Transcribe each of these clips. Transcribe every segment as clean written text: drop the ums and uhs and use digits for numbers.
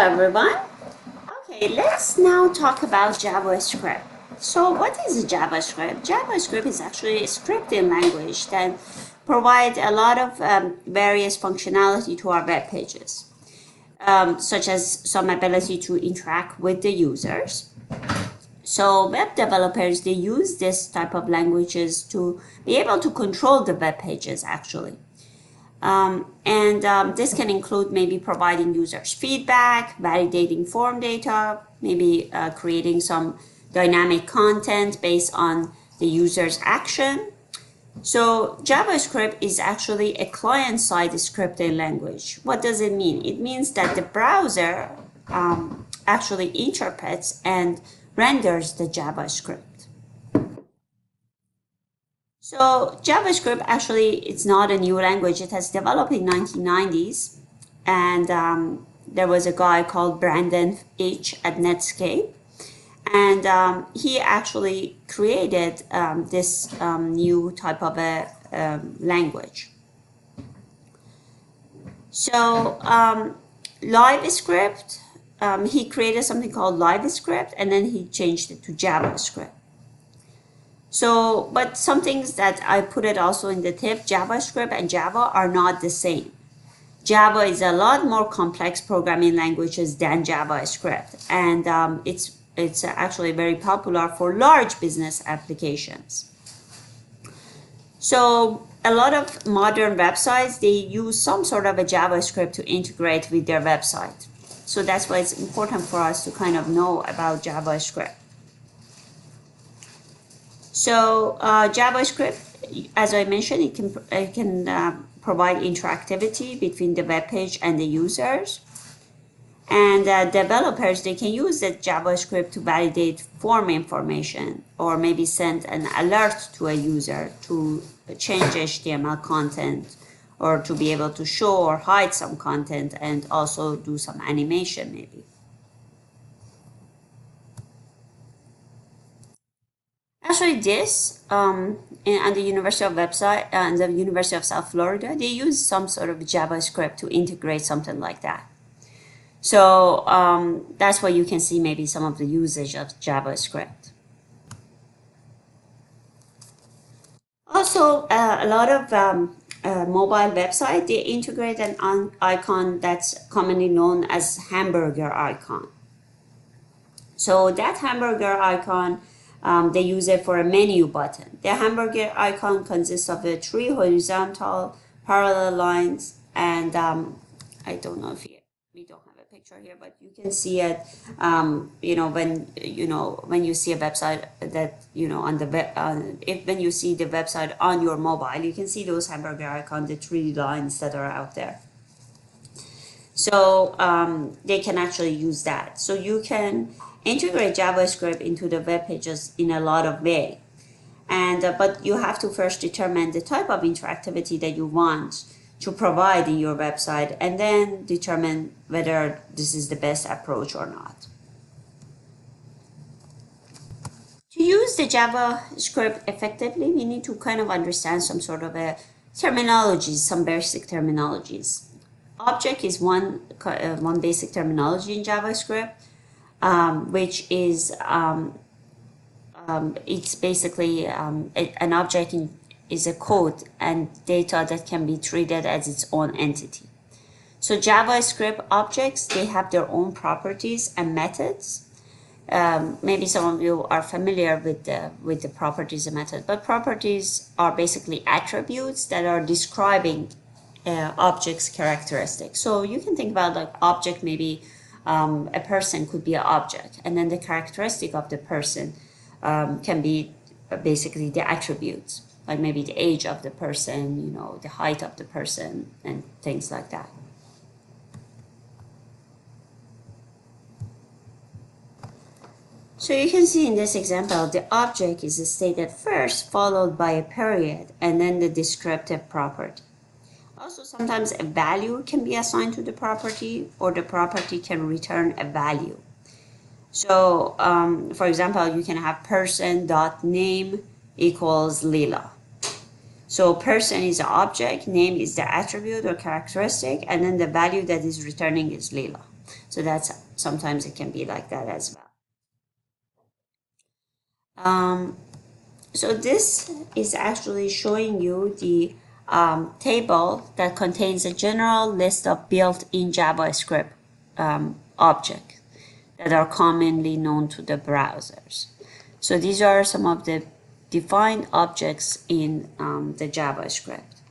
everyone. Okay, let's now talk about JavaScript. So what is JavaScript? JavaScript is actually a scripting language that provides a lot of various functionality to our web pages, such as some ability to interact with the users. So web developers, they use this type of languages to be able to control the web pages actually. This can include maybe providing users feedback, validating form data, maybe creating some dynamic content based on the user's action. So JavaScript is actually a client-side scripting language. What does it mean? It means that the browser actually interprets and renders the JavaScript. So JavaScript actually, it's not a new language. It has developed in 1990s, and there was a guy called Brandon H. at Netscape, and he actually created this new type of a language. So LiveScript, he created something called LiveScript, and then he changed it to JavaScript. So, but some things that I put it also in the tip, JavaScript and Java are not the same. Java is a lot more complex programming languages than JavaScript, and it's actually very popular for large business applications. So a lot of modern websites, they use some sort of a JavaScript to integrate with their website. So that's why it's important for us to kind of know about JavaScript. So JavaScript, as I mentioned, it can provide interactivity between the web page and the users. And developers, they can use the JavaScript to validate form information or maybe send an alert to a user to change HTML content or to be able to show or hide some content and also do some animation maybe. Actually, this on the University of South Florida, they use some sort of JavaScript to integrate something like that. So that's why you can see maybe some of the usage of JavaScript. Also, a lot of mobile websites, they integrate an icon that's commonly known as hamburger icon. So that hamburger icon, they use it for a menu button. The hamburger icon consists of the three horizontal parallel lines, and I don't know if we don't have a picture here, but you can see it. When you see a website that on the web, when you see the website on your mobile, you can see those hamburger icons, the three lines that are out there. So they can actually use that. So you can integrate JavaScript into the web pages in a lot of ways. But you have to first determine the type of interactivity that you want to provide in your website, and then determine whether this is the best approach or not. To use the JavaScript effectively, we need to kind of understand some sort of a terminologies, some basic terminologies. Object is one basic terminology in JavaScript, which is it's basically an object is a code and data that can be treated as its own entity. So JavaScript objects, they have their own properties and methods. Maybe some of you are familiar with the properties and methods, but properties are basically attributes that are describing object's characteristics. So you can think about like object, maybe a person could be an object, and then the characteristic of the person can be basically the attributes, like maybe the age of the person, the height of the person, and things like that. So you can see in this example, the object is stated first, followed by a period, and then the descriptive property. Also, sometimes a value can be assigned to the property, or the property can return a value. So, for example, you can have person.name equals Lila. So person is the object, name is the attribute or characteristic, and then the value that is returning is Leela. So that's sometimes it can be like that as well. So this is actually showing you the table that contains a general list of built-in JavaScript objects that are commonly known to the browsers. So these are some of the defined objects in the JavaScript.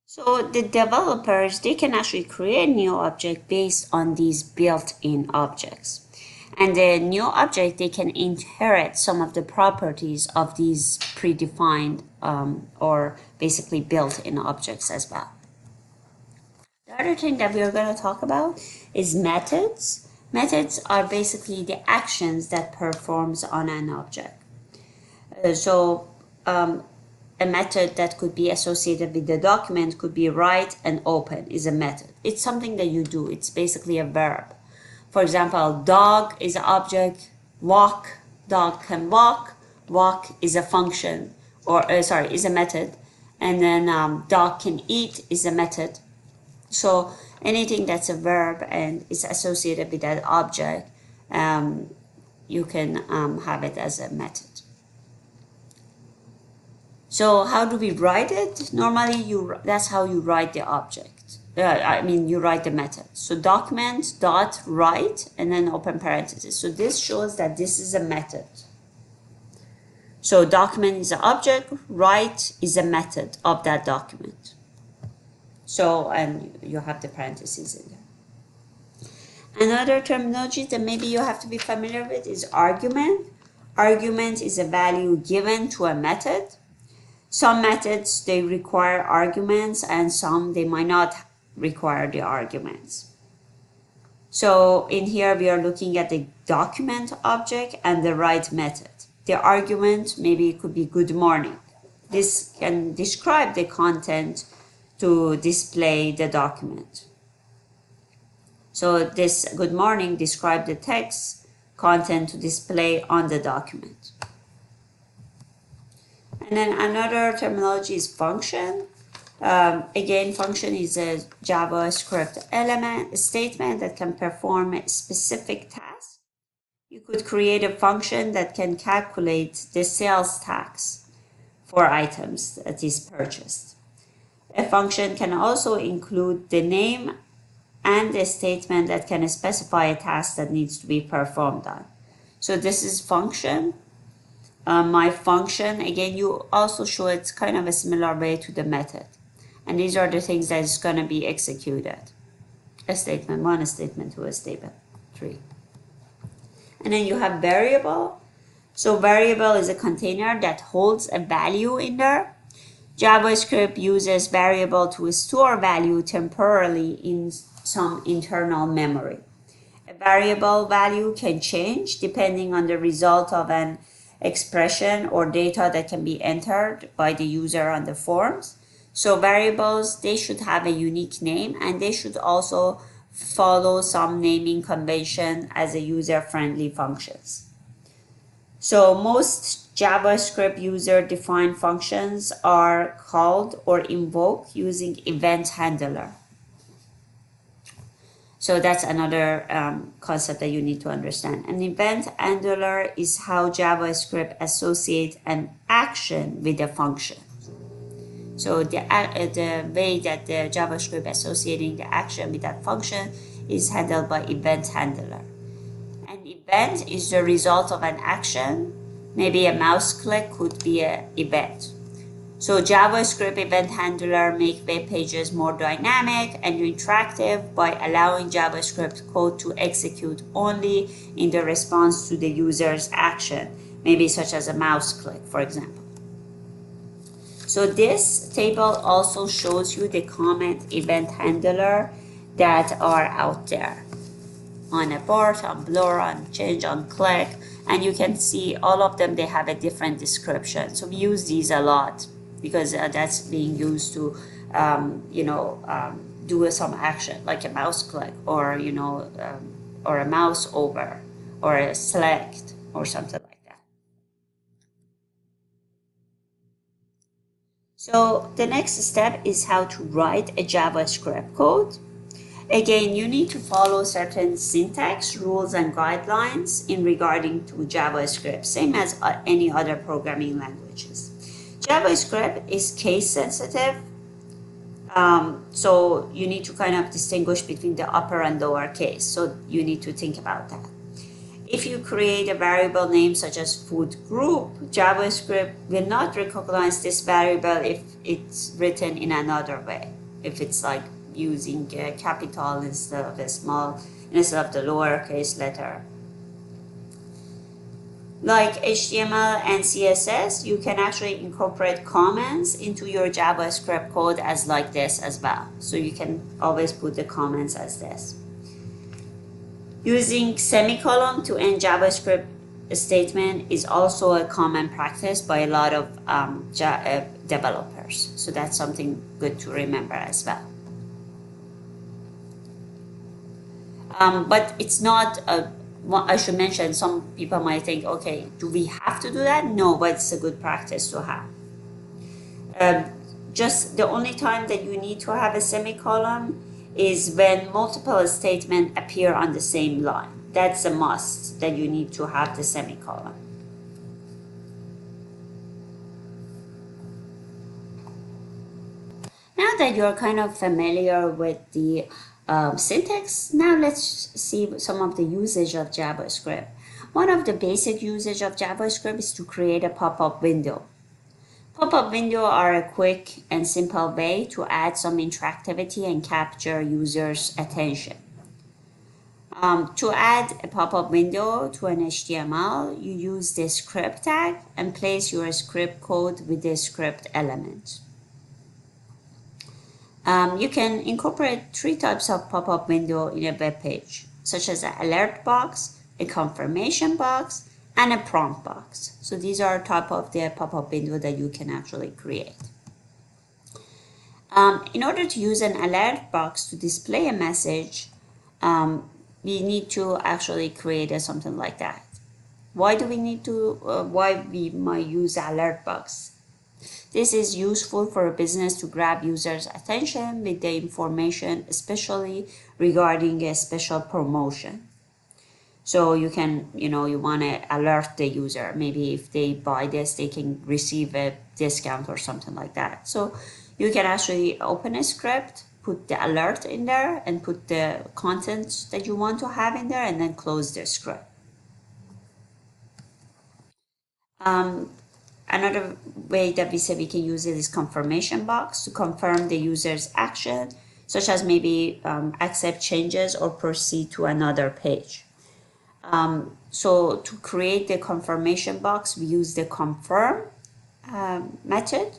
So the developers, they can actually create new object based on these built-in objects. And the new object, they can inherit some of the properties of these predefined or basically built-in objects as well. The other thing that we are going to talk about is methods. Methods are basically the actions that performs on an object. A method that could be associated with the document could be write and open is a method. It's something that you do. It's basically a verb. For example, dog is an object, walk, dog can walk, walk is a function, or is a method, and then dog can eat is a method. So anything that's a verb and is associated with that object, you can have it as a method. So how do we write it? Normally, that's how you write the object. You write the method. So document dot write and then open parentheses. So this shows that this is a method. So document is an object, write is a method of that document. So, and you have the parentheses in there. Another terminology that maybe you have to be familiar with is argument. Argument is a value given to a method. Some methods, they require arguments, and some they might not require the arguments. So in here we are looking at the document object and the write method. The argument, maybe it could be good morning. This can describe the content to display the document. So this good morning describes the text content to display on the document. And then another terminology is function. Again, function is a JavaScript element, a statement that can perform a specific task. You could create a function that can calculate the sales tax for items that is purchased. A function can also include the name and a statement that can specify a task that needs to be performed on. So this is function. My function, again, you also show it's kind of a similar way to the method. And these are the things that is going to be executed. A statement 1, a statement 2, a statement 3. And then you have variable. So variable is a container that holds a value in there. JavaScript uses variable to store value temporarily in some internal memory. A variable value can change depending on the result of an expression or data that can be entered by the user on the forms. So variables, they should have a unique name, and they should also follow some naming convention as a user-friendly functions. So most JavaScript user-defined functions are called or invoked using event handler. So that's another concept that you need to understand. An event handler is how JavaScript associates an action with a function. So the way that the JavaScript associating the action with that function is handled by event handler. An event is the result of an action. Maybe a mouse click could be an event. So JavaScript event handler make web pages more dynamic and interactive by allowing JavaScript code to execute only in the response to the user's action, maybe such as a mouse click, for example. So this table also shows you the common event handler that are out there on abort, on blur, on change, on click, and you can see all of them, they have a different description. So we use these a lot because that's being used to, do some action like a mouse click or, or a mouse over or a select or something like that. So the next step is how to write a JavaScript code. Again, you need to follow certain syntax, rules, and guidelines in regarding to JavaScript, same as any other programming languages. JavaScript is case sensitive, so you need to kind of distinguish between the upper and lower case. So you need to think about that. If you create a variable name such as food group, JavaScript will not recognize this variable if it's written in another way. If it's like using a capital instead of a small, instead of the lowercase letter. Like HTML and CSS, you can actually incorporate comments into your JavaScript code as like this as well. So you can always put the comments as this. Using semicolon to end JavaScript statement is also a common practice by a lot of developers. So that's something good to remember as well. But it's not, I should mention, some people might think, okay, do we have to do that? No, but it's a good practice to have. Just the only time that you need to have a semicolon is when multiple statements appear on the same line. That's a must, that you need to have the semicolon. Now that you're kind of familiar with the syntax, now let's see some of the usage of JavaScript. One of the basic usage of JavaScript is to create a pop-up window. Pop-up windows are a quick and simple way to add some interactivity and capture users' attention. To add a pop-up window to an HTML, you use the script tag and place your script code with the script element. You can incorporate 3 types of pop-up window in a web page, such as an alert box, a confirmation box, and a prompt box. So these are type of the pop-up window that you can actually create. In order to use an alert box to display a message, we need to actually create something like that. Why do we need to, why we might use alert box? This is useful for a business to grab users' attention with the information, especially regarding a special promotion. So you can, you want to alert the user. Maybe if they buy this, they can receive a discount or something like that. So you can actually open a script, put the alert in there, and put the content that you want to have in there, and then close the script. Another way that we say we can use it is confirmation box to confirm the user's action, such as maybe accept changes or proceed to another page. So to create the confirmation box, we use the confirm method.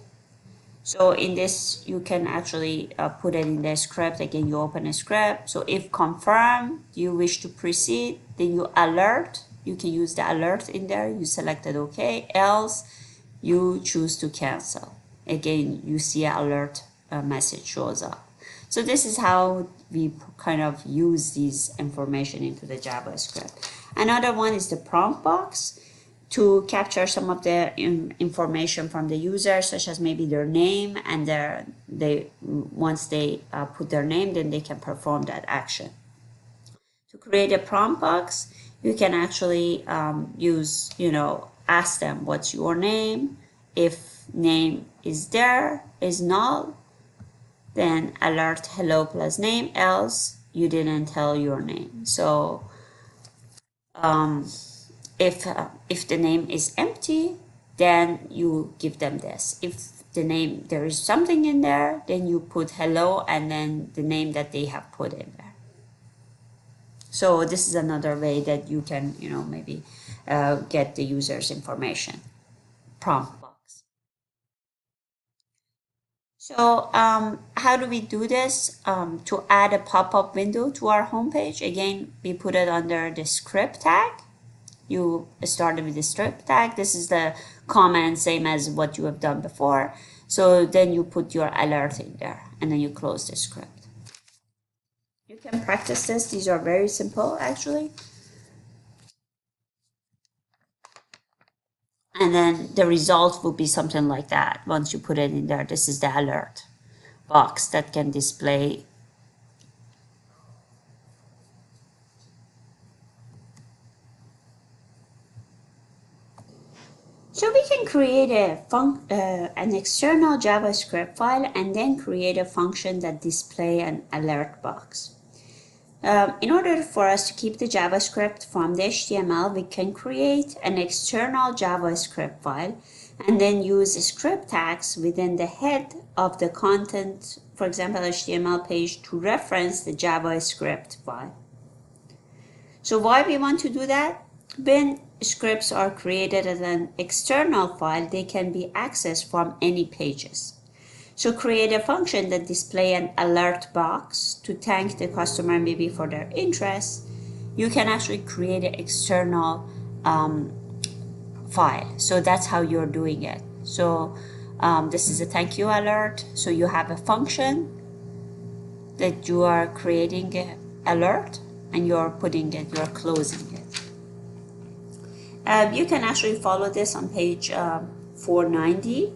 So in this, you can actually put it in the script. Again, you open a script. So if confirm, you wish to proceed, then you alert. You can use the alert in there. You selected OK. Else, you choose to cancel. Again, you see an alert message shows up. So this is how we kind of use these information into the JavaScript. Another one is the prompt box to capture some of the information from the user, such as maybe their name, and once they put their name, then they can perform that action. To create a prompt box, you can actually use, ask them what's your name. If name is there, is null, then alert hello plus name, else you didn't tell your name. So if the name is empty, then you give them this. If the name, there is something in there, then you put hello and then the name that they have put in there. So this is another way that you can, maybe get the user's information. Prompt box. So how do we do this? To add a pop-up window to our homepage, again, we put it under the script tag. You started with the script tag. This is the comment, same as what you have done before. So then you put your alert in there and then you close the script. You can practice this. These are very simple, actually. And then the result will be something like that. Once you put it in there, this is the alert box that can display. So we can create an external JavaScript file and then create a function that display an alert box. In order for us to keep the JavaScript from the HTML, we can create an external JavaScript file and then use script tags within the head of the content, for example, HTML page, to reference the JavaScript file. So why we want to do that? When scripts are created as an external file, they can be accessed from any pages. So create a function that display an alert box to thank the customer maybe for their interest. You can actually create an external file. So that's how you're doing it. So this is a thank you alert. So you have a function that you are creating an alert and you're putting it, you're closing it. You can actually follow this on page 490.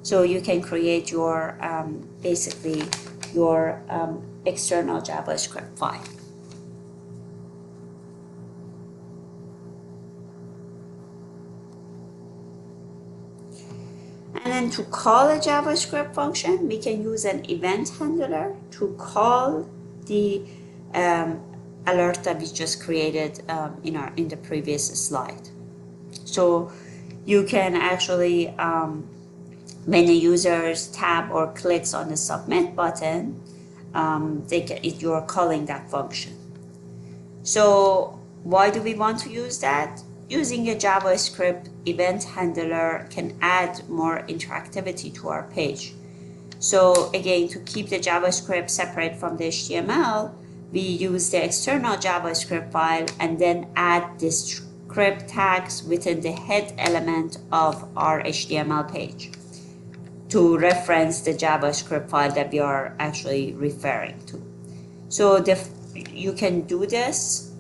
So you can create your, basically, your external JavaScript file. And then to call a JavaScript function, we can use an event handler to call the alert that we just created in the previous slide. So you can actually, when a user tab or clicks on the submit button, you're calling that function. So why do we want to use that? Using a JavaScript event handler can add more interactivity to our page. So again, to keep the JavaScript separate from the HTML, we use the external JavaScript file and then add the script tags within the head element of our HTML page to reference the JavaScript file that we are actually referring to. So you can do this.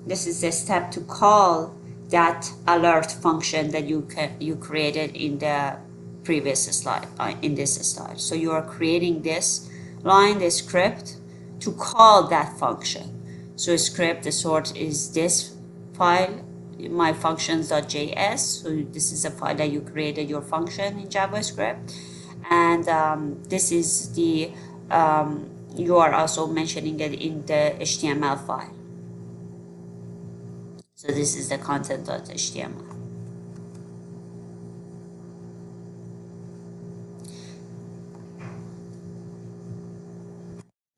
This is the step to call that alert function that you created in the previous slide, in this slide. So you are creating this line, the script, to call that function. So script, the source is this file, my functions.js. So this is a file that you created your function in JavaScript. And this is the, you are also mentioning it in the HTML file. So this is the content.html.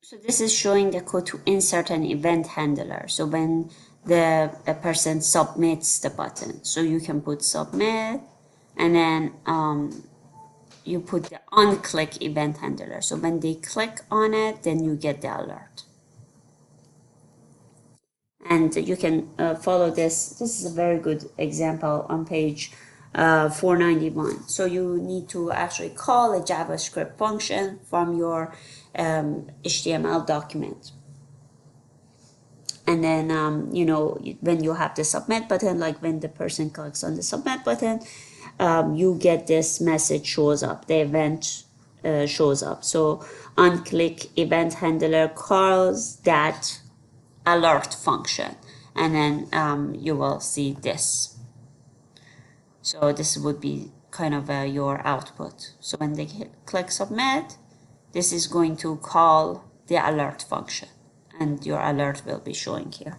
So this is showing the code to insert an event handler. So when the person submits the button, so you can put submit, and then you put the on-click event handler. So when they click on it, then you get the alert. And you can follow this. This is a very good example on page 491. So you need to actually call a JavaScript function from your HTML document. And then, when you have the submit button, like when the person clicks on the submit button, you get this message shows up, the event shows up. So on-click event handler calls that alert function, and then you will see this. So this would be kind of your output. So when they click submit, this is going to call the alert function, and your alert will be showing here.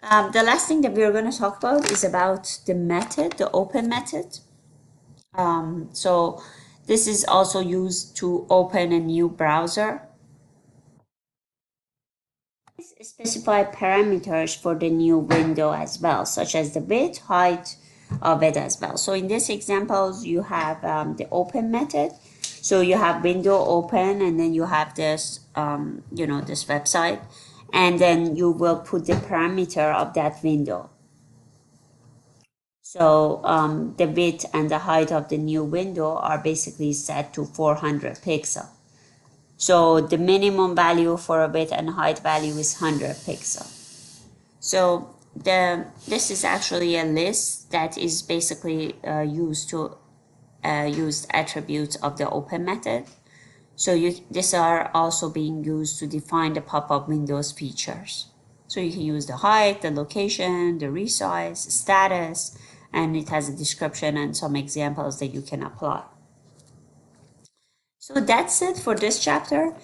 The last thing that we're going to talk about is about the method, the open method. So this is also used to open a new browser. Specify parameters for the new window as well, such as the width, height of it as well. So in this examples, you have the open method. So you have window open, and then you have this, this website, and then you will put the parameter of that window. So the width and the height of the new window are basically set to 400 pixels. So the minimum value for a width and height value is 100 pixels. So this is actually a list that is basically used to use attributes of the open method. So these are also being used to define the pop-up windows features. So you can use the height, the location, the resize, status, and it has a description and some examples that you can apply. So that's it for this chapter.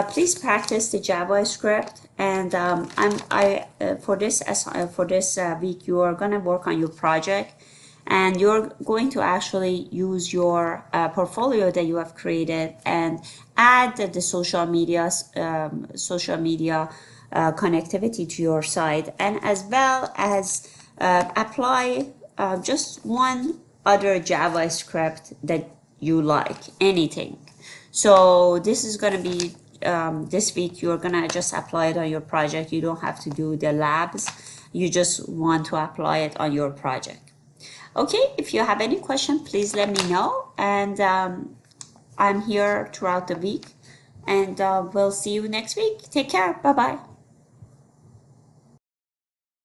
Please practice the JavaScript, and for this week you are gonna work on your project, and you're going to actually use your portfolio that you have created and add the social media connectivity to your site, and as well as apply just one other JavaScript that you like, anything. So this is going to be this week you're going to just apply it on your project. You don't have to do the labs. You just want to apply it on your project. Okay, if you have any question, please let me know. And I'm here throughout the week. And we'll see you next week. Take care. Bye-bye.